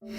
You're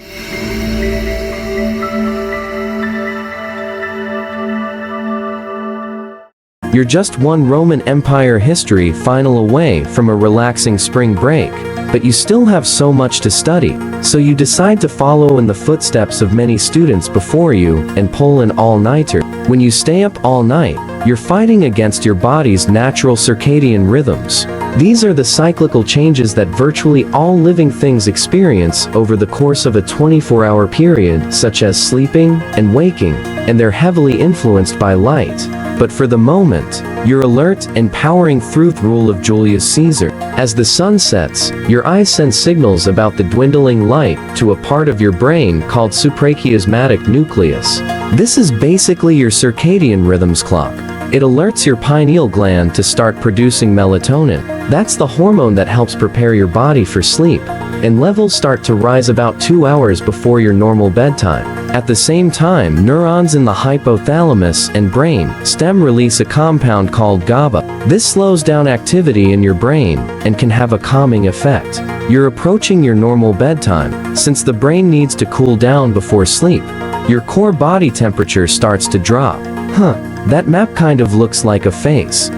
just one Roman Empire history final away from a relaxing spring break, but you still have so much to study, so you decide to follow in the footsteps of many students before you and pull an all-nighter. When you stay up all night, you're fighting against your body's natural circadian rhythms. These are the cyclical changes that virtually all living things experience over the course of a 24-hour period, such as sleeping and waking, and they're heavily influenced by light. But for the moment, you're alert and powering through the rule of Julius Caesar. As the sun sets, your eyes send signals about the dwindling light to a part of your brain called suprachiasmatic nucleus. This is basically your circadian rhythms clock. It alerts your pineal gland to start producing melatonin. That's the hormone that helps prepare your body for sleep, and levels start to rise about 2 hours before your normal bedtime. At the same time, neurons in the hypothalamus and brain stem release a compound called GABA. This slows down activity in your brain and can have a calming effect. You're approaching your normal bedtime. Since the brain needs to cool down before sleep, your core body temperature starts to drop. That map kind of looks like a face.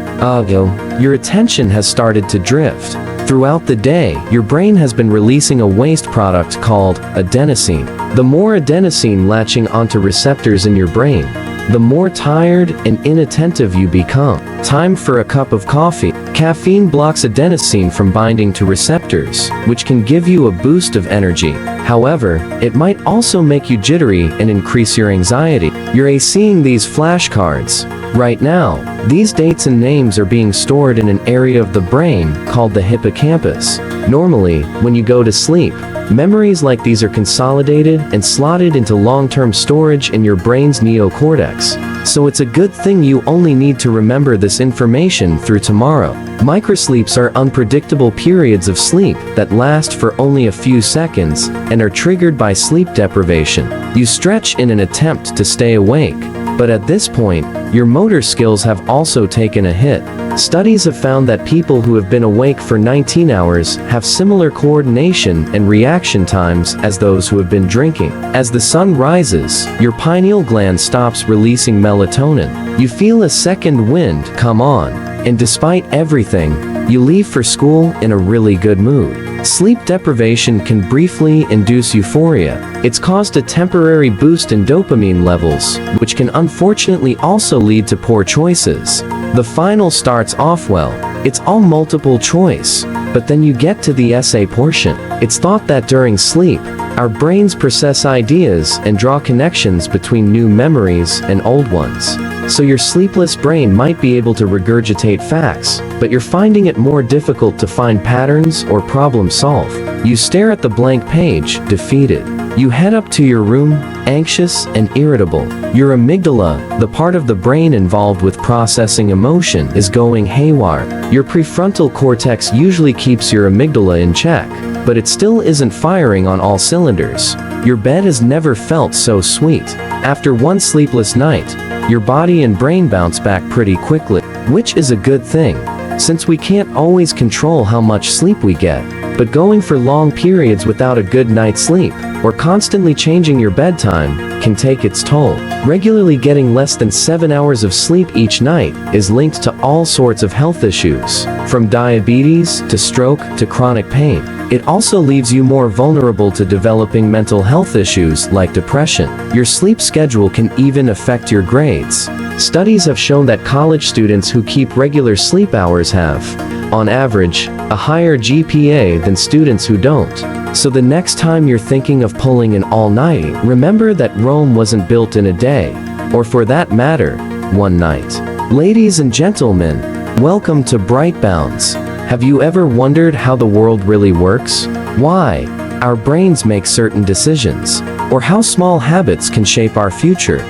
Your attention has started to drift. Throughout the day, your brain has been releasing a waste product called adenosine. The more adenosine latching onto receptors in your brain, the more tired and inattentive you become. Time for a cup of coffee. Caffeine blocks adenosine from binding to receptors, which can give you a boost of energy. However, it might also make you jittery and increase your anxiety. You're seeing these flashcards. Right now, these dates and names are being stored in an area of the brain called the hippocampus. Normally, when you go to sleep, memories like these are consolidated and slotted into long-term storage in your brain's neocortex. So it's a good thing you only need to remember this information through tomorrow. Microsleeps are unpredictable periods of sleep that last for only a few seconds and are triggered by sleep deprivation. You stretch in an attempt to stay awake, but at this point, your motor skills have also taken a hit. Studies have found that people who have been awake for 19 hours have similar coordination and reaction times as those who have been drinking. As the sun rises, your pineal gland stops releasing melatonin. You feel a second wind come on, and despite everything, you leave for school in a really good mood. Sleep deprivation can briefly induce euphoria. It's caused a temporary boost in dopamine levels, which can unfortunately also lead to poor choices. The final starts off well. It's all multiple choice, but then you get to the essay portion. It's thought that during sleep, our brains process ideas and draw connections between new memories and old ones. So your sleepless brain might be able to regurgitate facts, but you're finding it more difficult to find patterns or problem solve. You stare at the blank page, defeated. You head up to your room, anxious and irritable. Your amygdala, the part of the brain involved with processing emotion, is going haywire. Your prefrontal cortex usually keeps your amygdala in check, but it still isn't firing on all cylinders. Your bed has never felt so sweet. After one sleepless night, your body and brain bounce back pretty quickly, which is a good thing, since we can't always control how much sleep we get. But going for long periods without a good night's sleep, or constantly changing your bedtime, can take its toll. Regularly getting less than 7 hours of sleep each night is linked to all sorts of health issues, from diabetes to stroke to chronic pain. It also leaves you more vulnerable to developing mental health issues like depression. Your sleep schedule can even affect your grades. Studies have shown that college students who keep regular sleep hours have, on average, a higher GPA than students who don't. So the next time you're thinking of pulling an all-night, remember that Rome wasn't built in a day, or for that matter, one night. Ladies and gentlemen, welcome to BrightBoundX. Have you ever wondered how the world really works? Why our brains make certain decisions, or how small habits can shape our future?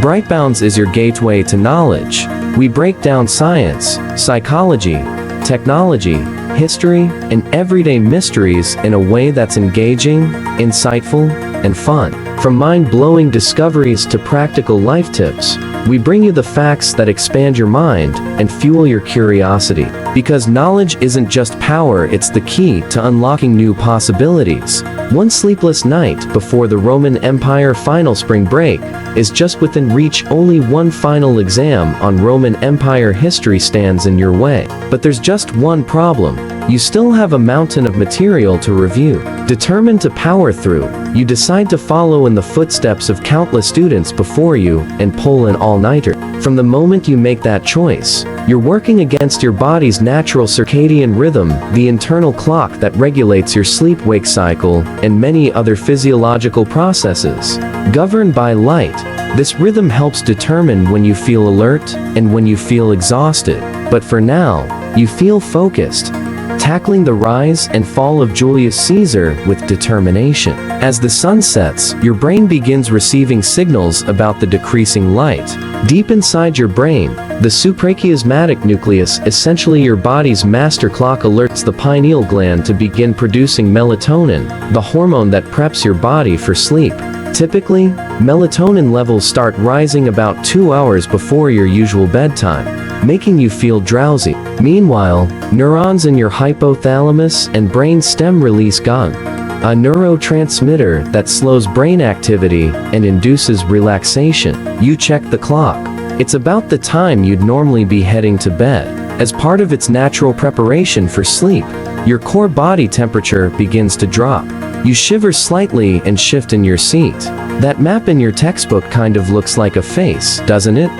BrightBoundX is your gateway to knowledge. We break down science, psychology, technology, history, and everyday mysteries in a way that's engaging, insightful, and fun. From mind-blowing discoveries to practical life tips, we bring you the facts that expand your mind and fuel your curiosity. Because knowledge isn't just power, it's the key to unlocking new possibilities. One sleepless night before the Roman Empire final spring break is just within reach. Only one final exam on Roman Empire history stands in your way. But there's just one problem. You still have a mountain of material to review. Determined to power through, you decide to follow in the footsteps of countless students before you and pull an all-nighter. From the moment you make that choice, you're working against your body's natural circadian rhythm, the internal clock that regulates your sleep-wake cycle, and many other physiological processes. Governed by light, this rhythm helps determine when you feel alert and when you feel exhausted. But for now, you feel focused, tackling the rise and fall of Julius Caesar with determination. As the sun sets, your brain begins receiving signals about the decreasing light. Deep inside your brain, the suprachiasmatic nucleus, essentially your body's master clock, alerts the pineal gland to begin producing melatonin, the hormone that preps your body for sleep. Typically, melatonin levels start rising about 2 hours before your usual bedtime, making you feel drowsy. Meanwhile, neurons in your hypothalamus and brain stem release GABA, a neurotransmitter that slows brain activity and induces relaxation. You check the clock. It's about the time you'd normally be heading to bed. As part of its natural preparation for sleep, your core body temperature begins to drop. You shiver slightly and shift in your seat. That map in your textbook kind of looks like a face, doesn't it?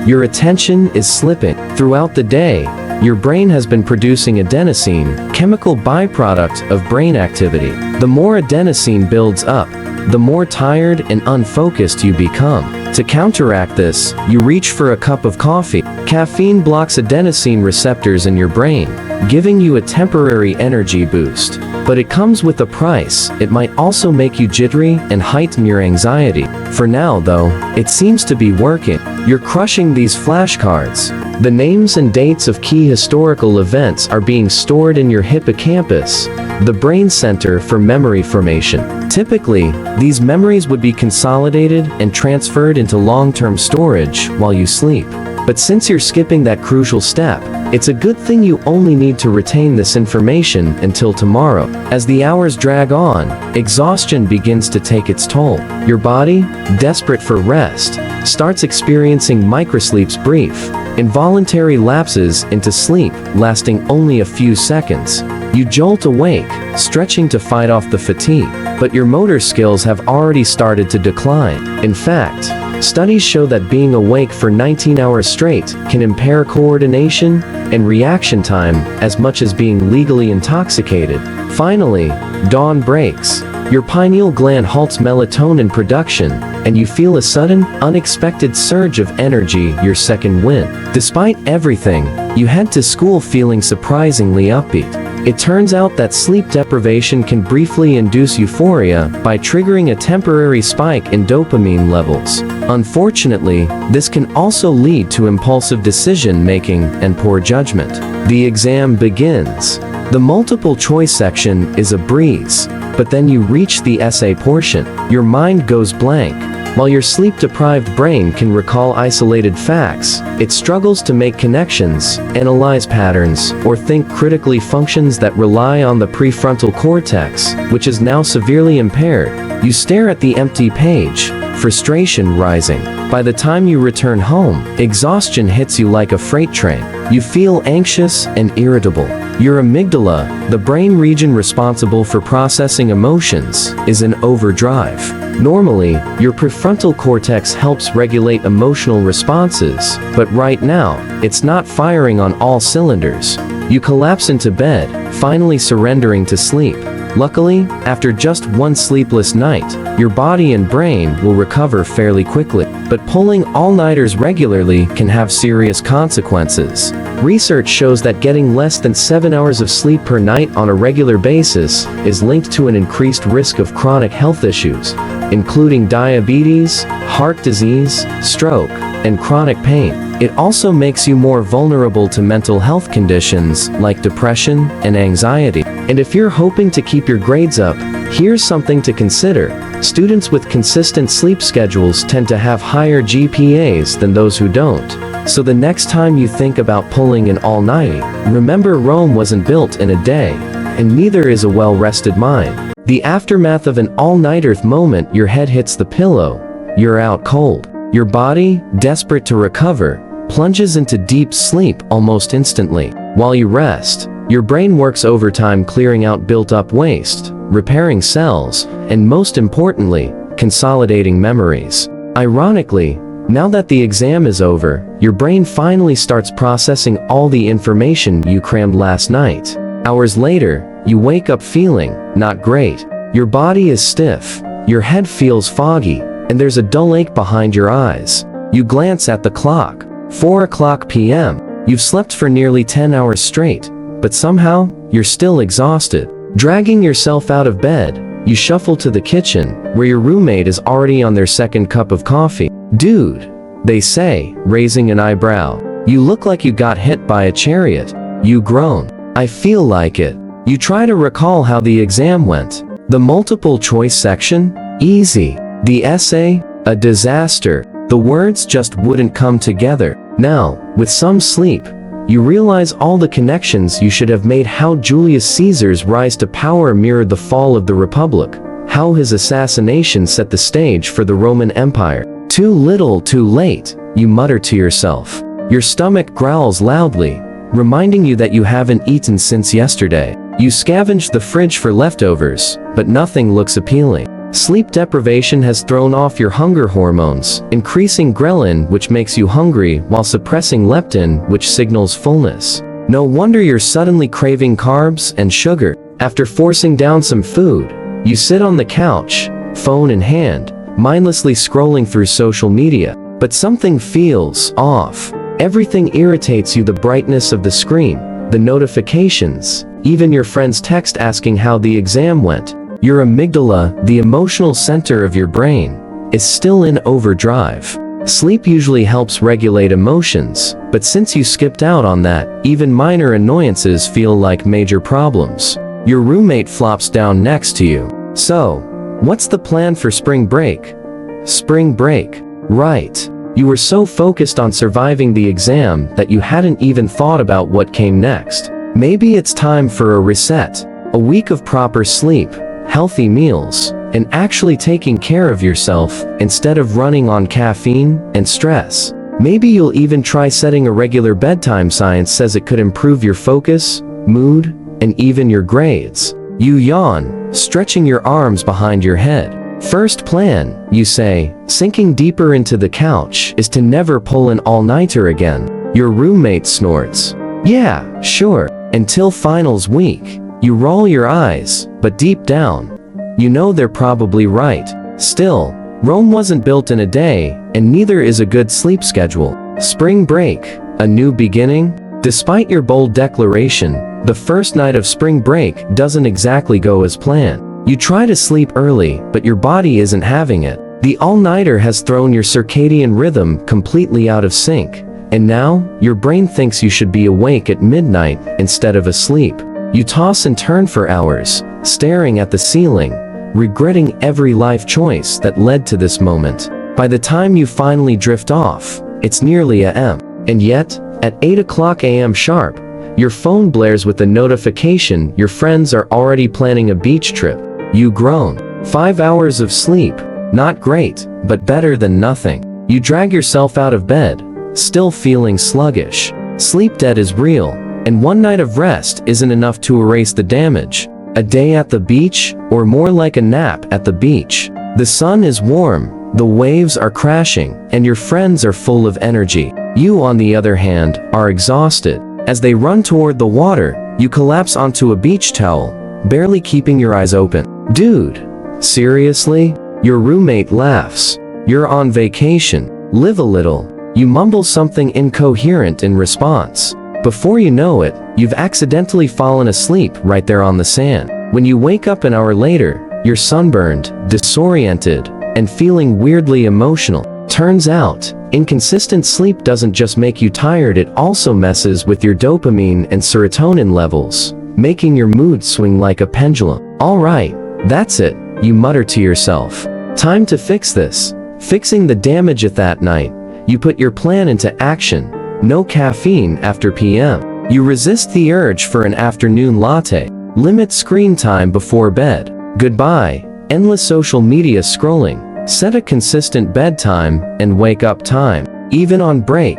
Your attention is slipping. Throughout the day, your brain has been producing adenosine, chemical byproduct of brain activity. The more adenosine builds up, the more tired and unfocused you become. To counteract this, you reach for a cup of coffee. Caffeine blocks adenosine receptors in your brain, giving you a temporary energy boost. But it comes with a price. It might also make you jittery and heighten your anxiety. For now, though, it seems to be working. You're crushing these flashcards. The names and dates of key historical events are being stored in your hippocampus, the brain center for memory formation. Typically, these memories would be consolidated and transferred into long-term storage while you sleep. But since you're skipping that crucial step, it's a good thing you only need to retain this information until tomorrow. As the hours drag on, exhaustion begins to take its toll. Your body, desperate for rest, starts experiencing microsleeps, brief, involuntary lapses into sleep lasting only a few seconds. You jolt awake, stretching to fight off the fatigue, but your motor skills have already started to decline. In fact, studies show that being awake for 19 hours straight can impair coordination and reaction time as much as being legally intoxicated. Finally, dawn breaks. Your pineal gland halts melatonin production, and you feel a sudden, unexpected surge of energy, your second wind. Despite everything, you head to school feeling surprisingly upbeat. It turns out that sleep deprivation can briefly induce euphoria by triggering a temporary spike in dopamine levels. Unfortunately, this can also lead to impulsive decision-making and poor judgment. The exam begins. The multiple choice section is a breeze, but then you reach the essay portion. Your mind goes blank. While your sleep-deprived brain can recall isolated facts, it struggles to make connections, analyze patterns, or think critically. Functions that rely on the prefrontal cortex, which is now severely impaired. You stare at the empty page, frustration rising. By the time you return home, exhaustion hits you like a freight train. You feel anxious and irritable. Your amygdala, the brain region responsible for processing emotions, is in overdrive. Normally, your prefrontal cortex helps regulate emotional responses, but right now, it's not firing on all cylinders. You collapse into bed, finally surrendering to sleep. Luckily, after just one sleepless night, your body and brain will recover fairly quickly. But pulling all-nighters regularly can have serious consequences. Research shows that getting less than 7 hours of sleep per night on a regular basis is linked to an increased risk of chronic health issues, including diabetes, heart disease, stroke, and chronic pain. It also makes you more vulnerable to mental health conditions like depression and anxiety. And if you're hoping to keep your grades up, here's something to consider. Students with consistent sleep schedules tend to have higher GPAs than those who don't. So the next time you think about pulling an all-nighter, remember Rome wasn't built in a day, and neither is a well-rested mind. The aftermath of an all-nighter moment, your head hits the pillow, you're out cold. Your body, desperate to recover, plunges into deep sleep almost instantly. While you rest, your brain works overtime clearing out built-up waste, repairing cells, and most importantly, consolidating memories. Ironically, now that the exam is over, your brain finally starts processing all the information you crammed last night. Hours later, you wake up feeling not great. Your body is stiff, your head feels foggy, and there's a dull ache behind your eyes. You glance at the clock. 4:00 p.m. You've slept for nearly 10 hours straight, but somehow, you're still exhausted. Dragging yourself out of bed, you shuffle to the kitchen, where your roommate is already on their second cup of coffee. "Dude," they say, raising an eyebrow. "You look like you got hit by a chariot." You groan. "I feel like it." You try to recall how the exam went. The multiple choice section? Easy. The essay? A disaster. The words just wouldn't come together. Now, with some sleep, you realize all the connections you should have made. How Julius Caesar's rise to power mirrored the fall of the Republic. How his assassination set the stage for the Roman Empire. Too little, too late, you mutter to yourself. Your stomach growls loudly, reminding you that you haven't eaten since yesterday. You scavenge the fridge for leftovers, but nothing looks appealing. Sleep deprivation has thrown off your hunger hormones, increasing ghrelin, which makes you hungry, while suppressing leptin, which signals fullness. No wonder you're suddenly craving carbs and sugar. After forcing down some food, you sit on the couch, phone in hand, mindlessly scrolling through social media. But something feels off. Everything irritates you: the brightness of the screen, the notifications, even your friend's text asking how the exam went. Your amygdala, the emotional center of your brain, is still in overdrive. Sleep usually helps regulate emotions, but since you skipped out on that, even minor annoyances feel like major problems. Your roommate flops down next to you. "So, what's the plan for spring break?" Spring break. Right. You were so focused on surviving the exam that you hadn't even thought about what came next. Maybe it's time for a reset. A week of proper sleep, healthy meals, and actually taking care of yourself instead of running on caffeine and stress. Maybe you'll even try setting a regular bedtime. Science says it could improve your focus, mood, and even your grades. You yawn, stretching your arms behind your head. First plan, you say, sinking deeper into the couch, is to never pull an all-nighter again. Your roommate snorts. "Yeah, sure, until finals week." You roll your eyes, but deep down, you know they're probably right. Still, Rome wasn't built in a day, and neither is a good sleep schedule. Spring break, a new beginning? Despite your bold declaration, the first night of spring break doesn't exactly go as planned. You try to sleep early, but your body isn't having it. The all-nighter has thrown your circadian rhythm completely out of sync, and now, your brain thinks you should be awake at midnight instead of asleep. You toss and turn for hours, staring at the ceiling, regretting every life choice that led to this moment. By the time you finally drift off, it's nearly a.m. And yet, at 8:00 a.m. sharp, your phone blares with a notification your friends are already planning a beach trip. You groan. 5 hours of sleep. Not great, but better than nothing. You drag yourself out of bed, still feeling sluggish. Sleep debt is real, and one night of rest isn't enough to erase the damage. A day at the beach, or more like a nap at the beach. The sun is warm, the waves are crashing, and your friends are full of energy. You, on the other hand, are exhausted. As they run toward the water, you collapse onto a beach towel, barely keeping your eyes open. "Dude, seriously?" Your roommate laughs. "You're on vacation. Live a little." You mumble something incoherent in response. Before you know it, you've accidentally fallen asleep right there on the sand. When you wake up an hour later, you're sunburned, disoriented, and feeling weirdly emotional. Turns out, inconsistent sleep doesn't just make you tired, it also messes with your dopamine and serotonin levels, making your mood swing like a pendulum. "Alright, that's it," you mutter to yourself. "Time to fix this." Fixing the damage at that night, You put your plan into action. No caffeine after PM. You resist the urge for an afternoon latte. Limit screen time before bed. Goodbye, endless social media scrolling. Set a consistent bedtime and wake up time. Even on break,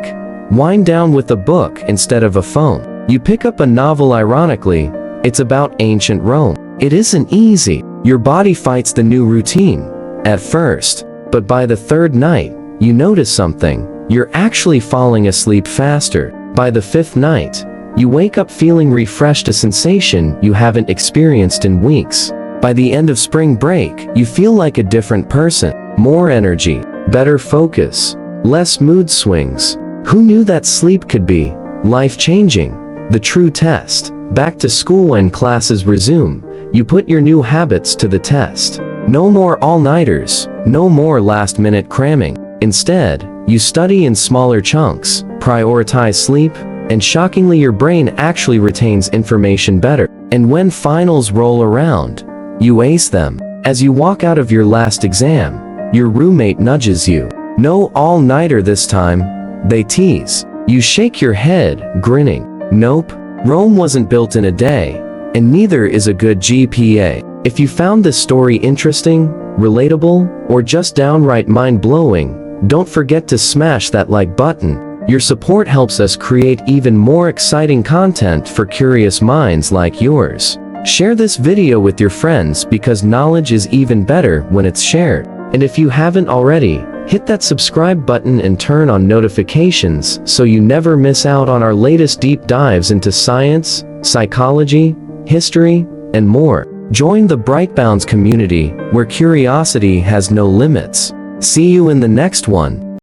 wind down with a book instead of a phone. You pick up a novel ironically, it's about ancient Rome. It isn't easy. Your body fights the new routine at first, but by the third night, you notice something. You're actually falling asleep faster. By the fifth night, you wake up feeling refreshed, a sensation you haven't experienced in weeks. By the end of spring break, you feel like a different person. More energy, better focus, less mood swings. Who knew that sleep could be life-changing? The true test. Back to school when classes resume, you put your new habits to the test. No more all-nighters, no more last-minute cramming. Instead, you study in smaller chunks, prioritize sleep, and shockingly your brain actually retains information better. And when finals roll around, you ace them. As you walk out of your last exam, your roommate nudges you. No all-nighter this time, they tease. You shake your head, grinning. Nope, Rome wasn't built in a day, and neither is a good GPA. If you found this story interesting, relatable, or just downright mind-blowing, don't forget to smash that like button. Your support helps us create even more exciting content for curious minds like yours. Share this video with your friends because knowledge is even better when it's shared. And if you haven't already, hit that subscribe button and turn on notifications so you never miss out on our latest deep dives into science, psychology, history, and more. Join the BrightBoundX community where curiosity has no limits. See you in the next one.